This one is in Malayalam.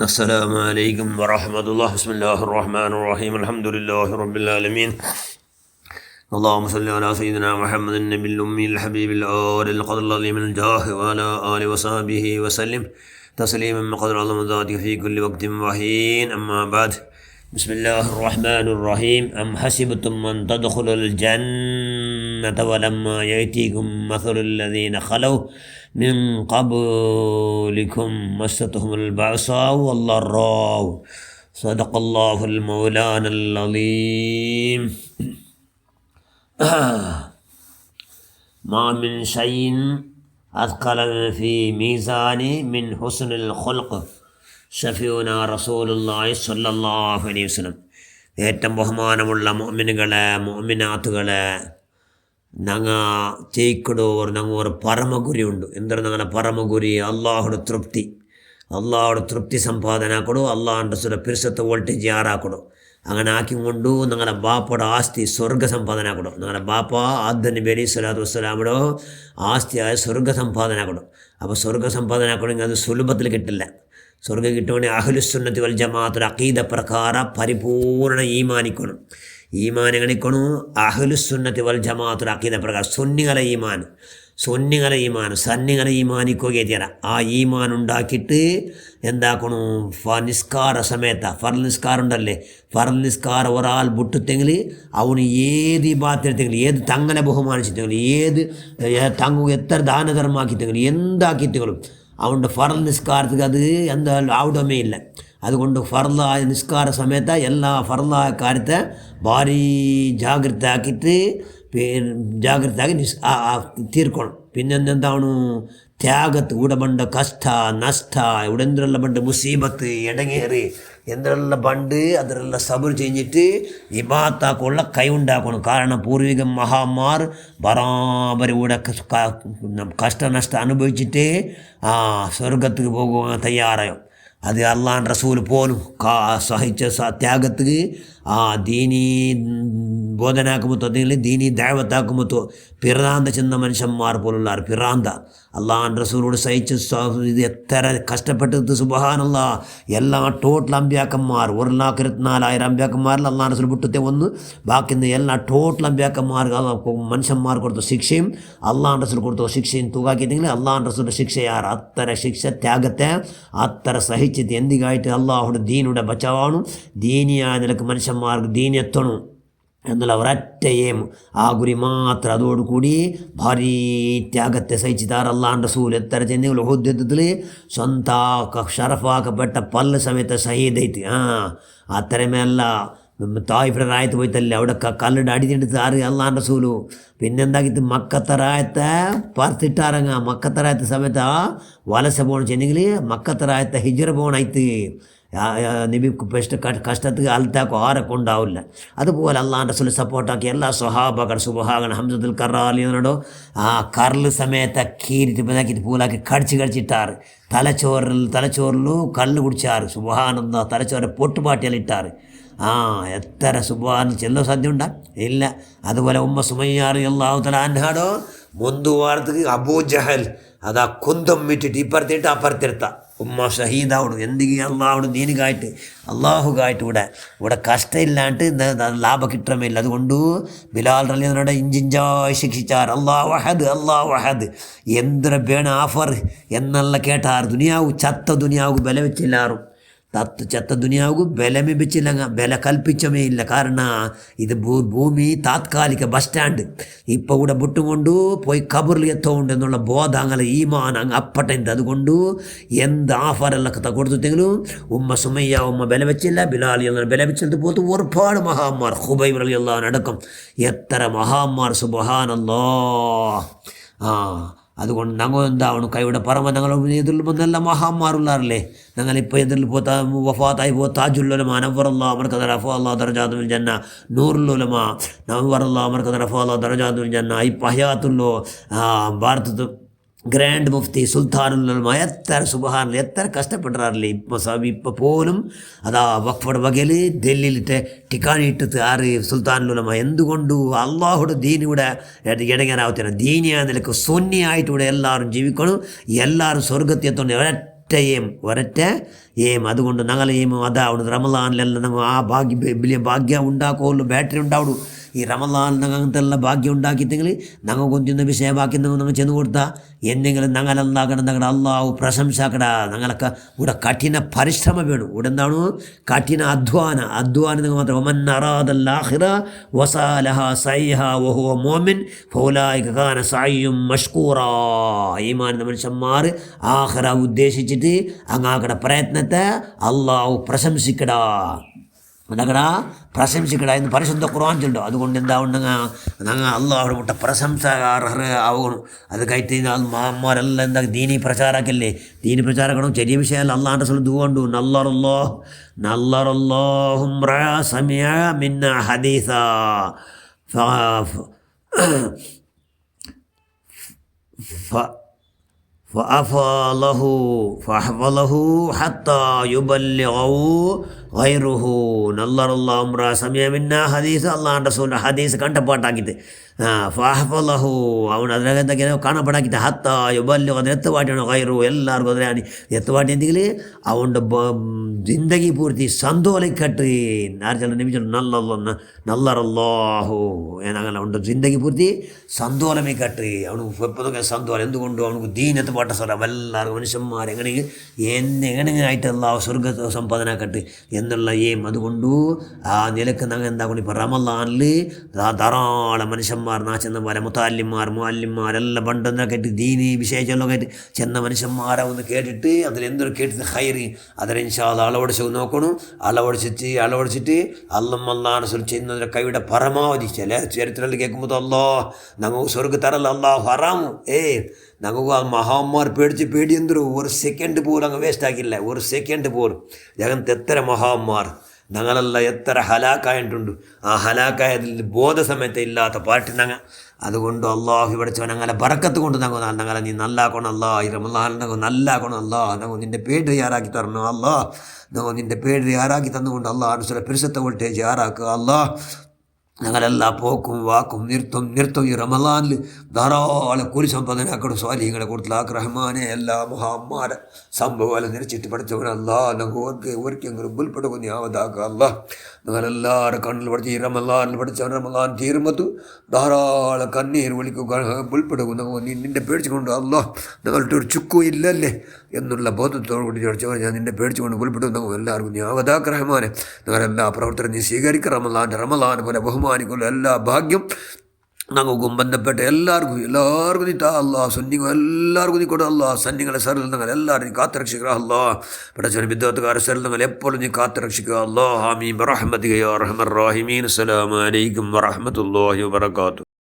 السلام عليكم ورحمة الله. بسم الله الرحمن الرحيم. الحمد لله رب العالمين. اللهم صل على سيدنا محمد النبي الأمي الحبيب الآل القدر العظيم الجاه وعلى آله وصحبه وسلم تسليما بقدر عظم ذاتك في كل وقت وحين. أما بعد، بسم الله الرحمن الرحيم. أم حسبتم أن تدخلوا الجنة ولما يأتيكم مثل الذين خلوا من قبلكم مستهم البأساء والضراء صدق الله المولانا العظيم. ما من شيء أثقل في ميزان من حسن الخلق ഷഫീഉനാ റസൂലുള്ളാഹി സ്വല്ലല്ലാഹു അലൈഹി വസല്ലം. ഏറ്റവും ബഹുമാനമുള്ള മുഅ്മിനുകളെ മുഅ്മിനാത്തുകളെ, ഞങ്ങ ചെയ്ക്കടോർ ഞങ്ങൾ ഒരു ಪರಮಗುರಿ ಉಂಡು. ಎಂದರೆ ഞങ്ങളുടെ ಪರಮಗುರಿ ಅಲ್ಲಾಹುಡ ತೃಪ್ತಿ ಸಂಪಾದನೆ ಕೊಡು, ಅಲ್ಲಾಹನ ರಸೂಲ ಪಿರ್ಸತ್ತು ವೋಲ್ಟೇಜ್ ಯಾರಾಕೊಡು. അങ്ങനെ ആക്കിക്കൊണ്ട് ഞങ്ങളുടെ ബാപ്പയുടെ ആസ്തി സ്വർഗ്ഗ സമ്പാദന കൊടും. ഞങ്ങളുടെ ബാപ്പ ആദ്യ നബി അലൈഹി സ്വലാത്തു വസ്സലാമിയുടെ ആസ്തിയായ സ്വർഗ്ഗ സമ്പാദന കൊടും. അപ്പോൾ സ്വർഗ്ഗ സമ്പാദന കൊടുമെങ്കിൽ അത് സുലഭത്തിൽ കിട്ടില്ല. സ്വർഗ്ഗം കിട്ടുവാണെങ്കിൽ അഹ്ലുസുന്നത്തി വൽ ജമാഅത്തുൽ അഖീദ പ്രಕಾರ ಪರಿಪೂರ್ಣ ಈಮಾನಿಕೊಣು. ಈಮಾನಿಗಳಿಕೊಣು ಅಹ್ಲುಸುನ್ನತಿ ವಲ್ ಜಮಾಅത്തുൽ ಅಖೀದ ಪ್ರಕಾರ സുന്നികളെ ഈമാൻ സന്നികളെ ഈമാനിക്കുകയത്തിയറ. ആ ഈമാൻ ഉണ്ടാക്കിയിട്ട് എന്താക്കണു, നിസ്കാര സമയത്ത ഫർൾ നിസ്കാരം ഉണ്ടല്ലേ, ഫർൾ നിസ്കാരം ഒരാൾ വിട്ടുത്തെങ്കിൽ അവന് ഏത് ഇബാദത്തെങ്കിൽ, ഏത് തങ്ങളെ ബഹുമാനിച്ചിട്ടെങ്കിൽ, ഏത് തങ്ങ എത്ര ദാനധർമാക്കിത്തെങ്കിലും എന്താക്കിത്തെങ്കിലും അവൻ്റെ ഫർൾ നിസ്കാരത്തിക്ക് അത് എന്തായാലും ആവിടമേ ഇല്ല. അതുകൊണ്ട് ഫർളായ നിസ്കാര സമയത്ത് എല്ലാ ഫർളായ കാര്യത്തെ ഭാരി ജാഗ്രത ആക്കിയിട്ട് ജാഗ്രതയാಗಿ ತೀರ್ಕೊಳ್ಳು. പിന്നെന്താണ് ತ್ಯಾಗത്ത് ഇവിടെ പണ്ട് കഷ്ട നഷ്ട ഇവിടെ എന്തെല്ലാം പണ്ട് മുസീബത്ത് എടങ്ങേറി എന്തെല്ലാം പണ്ട് അതിലെല്ലാം സബർ ചെയ്തിട്ട് ഇബാത്താക്കുള്ള കൈ ഉണ്ടാക്കണം. കാരണം പൂർവിക മഹാന്മാർ ബറാബരി ഇവിടെ കഷ്ടനഷ്ടം അനുഭവിച്ചിട്ട് സ്വർഗത്തിന് പോകുവാൻ തയ്യാറായോ. അത് അള്ളാഹ് റസൂൽ പോലും സഹിച്ച ത്യാഗത്തിന് ദീനി ബോധനാക്കുമ്പോൾ അല്ലെങ്കിൽ ദീനി ദഅവത്താക്കുമ്പോൾ പിറാന്ത ചെന്ന മനുഷ്യന്മാർ പോലുള്ള പിറാന്ത അള്ളാഹ് റസൂലോട് സഹിച്ച ഇത് എത്ര കഷ്ടപ്പെട്ടത്. സുബ്ഹാനല്ലാഹ്. എല്ലാ ടോട്ടൽ അമ്പ്യാക്കന്മാർ 1,24,000 അമ്പ്യാക്കന്മാരിൽ അള്ളാഹ് റസൂൽ വിട്ടത്തെ ഒന്ന് ബാക്കി എല്ലാ ടോട്ടൽ അമ്പ്യാക്കന്മാർ മനുഷ്യന്മാർ കൊടുത്ത ശിക്ഷയും അള്ളാഹ് റസൂൽ കൊടുത്ത ശിക്ഷയും തൂക്കാക്കിയിട്ടെങ്കിൽ അള്ളാഹ് റസൂലിൻ്റെ ശിക്ഷയാറ് അത്തര ശിക്ഷ ത്യാഗത്തെ അത്തര സഹിച്ചിട്ട് എന്തിനായിട്ട് അള്ളാഹുടെ ദീനുടെ ബച്ചാവാണു, ദീനിയായ നിലക്ക് മനുഷ്യന്മാർക്ക് ദീൻ എത്തണം എന്നുള്ള ഒരൊറ്റ എയിം, ആ ഗുരി മാത്രം. അതോടുകൂടി ഭാരി ത്യാഗത്തെ സഹിച്ചിട്ടാർ അള്ളാഹ് റസൂൽ. എത്ര ചെന്നെങ്കിൽ ഉഹുദ് യുദ്ധത്തിൽ സ്വന്തം ഷറഫാക്കപ്പെട്ട പല സമയത്ത് ഷഹീദായിട്ട് അത്രമേല്ല തായിഫിയുടെ റായത്ത് പോയിട്ടല്ലേ അവിടെ കല്ലിട്ട് അടിച്ചെടുത്ത് അള്ളാഹ് റസൂലു. പിന്നെന്താക്കിയിട്ട് മക്കത്തെ റായത്തെ പറത്തിട്ടാറങ്ങ. മക്കത്തെ റായത്തെ സമയത്ത് വലസ പോകണം ചെന്നെങ്കിൽ മക്കത്തെ റായത്തെ ഹിജ്റ പോകണായിട്ട് നബി കഷ്ടത്തിൽ അൽത്താക്കോ ആരൊക്കെ ഉണ്ടാവില്ല. അതുപോലെ അള്ളാഹ് റസൂൽ സപ്പോർട്ടാക്കി എല്ലാ സ്വഹാബകൾ സുബ്ഹാന ഹംസത്തുൽ കറാലിയോടോ കറൽ സമയത്ത് കീരിട്ട് പിതാക്കിയിട്ട് പൂലാക്കി കടിച്ചിട്ടാറ്. തലച്ചോറിലും കല്ല് കുടിച്ചാറ്. സുബ്ഹാനല്ലാഹ്. തലച്ചോറെ പൊട്ടുപാട്ടിയെല്ലാം ഇട്ടാറ്. എത്ര സുബ്ഹാന ചെല്ലോ സാധ്യം ഉണ്ടാ ഇല്ല. അതുപോലെ ഉമ്മ സുമയ്യ റളിയല്ലാഹു തആല അൻഹാടോ മുന്തു വാർത്തക്ക് അബൂജഹൽ അതാ കുന്തം വിട്ടിട്ട് ഇപ്പുറത്തിട്ട് അപ്പുറത്തിരുത്ത ഉമ്മ ഷഹീദാവണം. എന്തെങ്കിലും അള്ളാഹുടെ ദീനികായിട്ട് അള്ളാഹുകായിട്ട് ഇവിടെ കഷ്ടമില്ലാണ്ട് ലാഭ കിട്ടമില്ല. അതുകൊണ്ട് ബിലാൽ റളിയല്ലാഹു ഇഞ്ചിഞ്ചായി ശിക്ഷിച്ചാർ. അല്ലാഹു അഹദ് എന്തൊരു വേണ ആഫർ എന്നുള്ള കേട്ടാർ. ദുനിയാവ് ചത്ത ദുനിയാവ് ബല വെച്ചില്ലാറും ചെത്ത ദുനിയാവുಗೂ ಬೆಲೆ ಬಿಚ್ಚಿಲ್ಲ, ಬೆಲೆ ಕಲ್ಪಿಸಮೇ ಇಲ್ಲ. ಕಾರಣ ಇದು ಭೂಮಿ ತಾತ್ಕಾಲಿಕ ಬಸ್ ಸ್ಟ್ಯಾಂಡ್. ഇപ്പോൾ ഇവിടെ വിട്ടുകൊണ്ട് പോയി കബറിൽ എത്തുകൊണ്ട് എന്നുള്ള ബോധം അങ്ങനെ ഈമാൻ അങ്ങ് അപ്പട്ടത്. അതുകൊണ്ട് എന്ത് ആഫറെല്ലാം കൊടുത്തെങ്കിലും ഉമ്മ സുമയ്യ വില വെച്ചില്ല, ബിലാൽ വില വെച്ചത് പോത്ത് ഒരുപാട് മഹാന്മാർ ഖുബൈബ് റളിയല്ലാഹു അൻഹു അടക്കം എത്ര മഹാന്മാർ. സുബ്ഹാനല്ലാഹ്. അതുകൊണ്ട് ഞങ്ങൾ എന്താവണം കൈയുടെ പറമ്പ ഞങ്ങൾ എതിരിൽ നല്ല മഹാന്മാരുള്ളാറില്ലേ. ഞങ്ങളിപ്പോൾ എതിരിൽ പോത്താ വഫാത്തായി പോ താജുല്ലുലമ നവ്വറല്ലാഹു മർകദ റഫഅല്ലാഹു ദറജാതുൽ ജന്ന, നൂറുല്ലുലമ നവ്വറല്ലാഹു മർകദ റഫഅല്ലാഹു ദറജാതുൽ ജന്ന, ഇപ്പോൾ ഹയാത്തുല്ലോ ഭാരതത്തിൽ ഗ്രാൻഡ് മുഫ്തി സുൽത്താനുലമ എത്ര സുബ്ഹാനല്ലാഹ് എത്ര കഷ്ടപ്പെടാറില്ലേ. ഇപ്പോൾ പോലും അതാ വഖഫയുടെ വകയിൽ ഡൽഹിയിലിട്ട് ടിക്കാണിയിട്ടത് സുൽത്താനുലമ. എന്തുകൊണ്ടു അള്ളാഹുടെ ദീനിവിടെ ഇടങ്ങാനാവത്തില്ല. ദീനിയായ നിലക്ക് സുന്നിയായിട്ടിവിടെ എല്ലാവരും ജീവിക്കണം, എല്ലാവരും സ്വർഗത്തിൽ എത്തണം. ഒരൊറ്റ ഏം അതുകൊണ്ട് ഞങ്ങൾ ഏം അതാവുന്നത് റമളാനിലെല്ലാം ഞങ്ങൾ ആ വലിയ ഭാഗ്യം ഉണ്ടാക്കുള്ളൂ, ബാറ്ററി ഉണ്ടാവുള്ളൂ. ഈ റമളാനിൽ ഞങ്ങൾ അങ്ങനത്തെ ഭാഗ്യം ഉണ്ടാക്കിയിട്ടെങ്കിൽ ഞങ്ങൾ കൊഞ്ചുന്ന വിഷയമാക്കി ഞങ്ങൾ ചെന്ന് കൊടുത്താൽ എന്തെങ്കിലും ഞങ്ങളെന്താക്കണം, ഞങ്ങളുടെ അള്ളാഹു പ്രശംസാക്കട. ഞങ്ങളൊക്കെ ഇവിടെ കഠിന പരിശ്രമം വേണം. ഇവിടെ എന്താണ് കഠിന അധ്വാനം മാത്രം. ഒമൻ അറാദൽ ആഖിറ വസാലഹ സൈഹ വഹുവ മുഅ്മിൻ ഫൗലായിക കാന സഅയ്യും മഷ്കൂറാ. ഈമാനുള്ള മനുഷ്യന്മാർ ആഖിറ ഉദ്ദേശിച്ചിട്ട് അങ്ങാക്കടെ പ്രയത്നത്തെ അള്ളാഹു പ്രശംസിക്കടാ എന്ന് പരിശുദ്ധ ഖുർആൻ ചൊല്ലും. അതുകൊണ്ട് എന്താവുണ്ടെങ്കിൽ ഞങ്ങൾ അള്ളാഹുടെ മുട്ട പ്രശംസ ആവണം. അത് കഴിച്ച് മഹാന്മാരെല്ലാം എന്താ ദീനി പ്രചാരക്കല്ലേ, ദീനി പ്രചാരക്കണം. ചെറിയ വിഷയമല്ല. അള്ളാഹിൻ്റെ സ്ഥലം ദുആണ്ട് നല്ലറല്ലാഹും സമിഅ മിന്ന ഹദീസ فأحفظه حتى يبلغه غيره. നല്ലറല്ലാഹും സമിഅ മിന്ന ഹദീസ്, അള്ളാഹുൻ്റെ റസൂലിൻ്റെ ഹദീസ് കണ്ടപ്പാട്ടാക്കിയിട്ട് ഫഅഹ്ഫളഹു അവൻ അതിനകത്തൊക്കെ കാണപ്പെടാക്കിയിട്ട് ഹത്താ യുബല്ലിഗു അത് എത്തുപാട്ടിയാണ് ഗൈറു എല്ലാവർക്കും അതിനാണ് എത്തുപാട്ടി എന്തെങ്കിൽ അവൻ്റെ ജിന്ദഗി പൂർത്തി സന്തോലിക്കട്ട്. ആർച്ചെല്ലാം നിമിഷം നല്ലറല്ലാഹു അങ്ങനെ അവൻ്റെ ജിന്ദഗി പൂർത്തി സന്തോലമിക്കട്ട്. അവന് എപ്പോഴൊക്കെ സന്തോലം എന്തുകൊണ്ടും അവനക്ക് ദീനത്ത് പാട്ട സ്വരം എല്ലാവർക്കും മനുഷ്യന്മാർ എങ്ങനെയായിട്ട് അള്ളാഹു സ്വർഗ സമ്പാദനാക്കട്ട് എന്നുള്ള അതുകൊണ്ടു ആ നിലക്ക് ഞങ്ങൾ എന്താക്കണം. ഇപ്പോൾ റമളാനിൽ ധാരാളം മനുഷ്യന്മാർ ചെന്ന പോലെ മുഅല്ലിമാരെല്ലാം പണ്ടെന്നൊക്കെ ആയിട്ട് ദീനി വിഷയിച്ചെല്ലാം ആയിട്ട് ചെന്ന മനുഷ്യന്മാരെ ഒന്ന് കേട്ടിട്ട് അതിലെന്തൊരു കേട്ടിട്ട് ഹൈറി അതിൽ ഇൻഷാ അല്ലാഹ് അളവടിച്ച് നോക്കണം. അളവടിച്ചിട്ട് അള്ളാഹ് ചെയ്യുന്നതിൻ്റെ കൈയുടെ പരമാവധി ചില ചരിത്രത്തിൽ കേൾക്കുമ്പോൾ ഞങ്ങൾ സ്വർഗ്ഗ തരല്ല അള്ളാഹു ഹറാമു ഞങ്ങൾക്ക് ആ മഹാന്മാർ പേടി എന്തൊരു ഒരു സെക്കൻഡ് പോലും അങ്ങ് വേസ്റ്റ് ആക്കില്ല. ഒരു സെക്കൻഡ് പോലും ജഗത്ത് എത്ര മഹാന്മാർ ഞങ്ങളെല്ലാം എത്ര ഹലാക്കായിട്ടുണ്ട്. ആ ഹലാക്കായതിൽ ബോധസമയത്ത് ഇല്ലാത്ത പാർട്ടി ഞങ്ങൾ. അതുകൊണ്ട് അള്ളാഹു ഇവിടെ ഞങ്ങളെ ബറക്കത്ത് കൊണ്ട് ഞങ്ങളെ നീ നല്ലാക്കണം അല്ലാ. ഈ റമളാൻ നല്ലാക്കണം അല്ലാ. ഞങ്ങൾ നിൻ്റെ പേര് തയ്യാറാക്കി തരണം അല്ലാ. ഞങ്ങൾ നിൻ്റെ പേര് തയ്യാറാക്കി തന്നുകൊണ്ട് അള്ളാഹ് ചില പെരുസത്തെ വോൾട്ടേജ് തയ്യാറാക്കുക അല്ലാ. ഞങ്ങളെല്ലാ പോക്കും വാക്കും നിർത്തും ഈ റമളാനിൽ ധാരാളം കുരി സമ്പാദനാക്കണം. സ്വാലിഹ്യങ്ങളെ കൊടുത്തലാക്ക് റഹ്മാനെ എല്ലാ മഹാന്മാരെ സംഭവം നിരച്ചിട്ട് പഠിച്ചവനല്ല. ഞങ്ങൾ ഓർക്കെങ്കിലും ഉൾപ്പെടുന്ന യാവതാക്കുക അല്ല. ഞങ്ങളെല്ലാവരും കണ്ണിൽ പഠിച്ച് ഈ റമളാനിൽ പഠിച്ചവൻ റമളാൻ തീരുമ്പത്തു ധാരാളം കണ്ണീർ വിളിക്കുക ഉൾപ്പെടുക. നിന്നെ പേടിച്ചുകൊണ്ട് അല്ല ഞങ്ങളുടെ ഒരു ചുക്കും ഇല്ലല്ലേ എന്നുള്ള ബോധത്തോടു കൂടി പഠിച്ചവൻ ഞാൻ നിന്നെ പേടിച്ചുകൊണ്ട് ഉൾപ്പെടും. ഞങ്ങൾ എല്ലാവർക്കും യാവതാക്ക് റഹ്മാനെ ഞങ്ങളെല്ലാ പ്രവർത്തനം നീ സ്വീകരിക്കുക. റമളാൻ പോലെ ബഹുമാനിക്കുള്ള എല്ലാ ഭാഗ്യം ഞങ്ങൾക്കും ബന്ധപ്പെട്ട എല്ലാവർക്കും നീ താ അല്ലാ. സുന്നികൾ എല്ലാവർക്കും നീ കൊടു അല്ലാ. സന്നികളെ സറിൽ നിങ്ങൾ എല്ലാവരും നീ കാത്തുരക്ഷിക്കുക അല്ലാ. പഠിച്ചവൻ വിദ്യാർത്ഥിക്കാരെ സറിൽ നിങ്ങൾ എപ്പോഴും നീ കാത്തുരക്ഷിക്കുക അല്ലാ. ആമീൻ ബിറഹ്മതിക യാ അർഹമർ റഹീമീൻ. അസ്സലാമു അലൈക്കും വറഹ്മത്തുള്ളാഹി വബറകാതുഹു.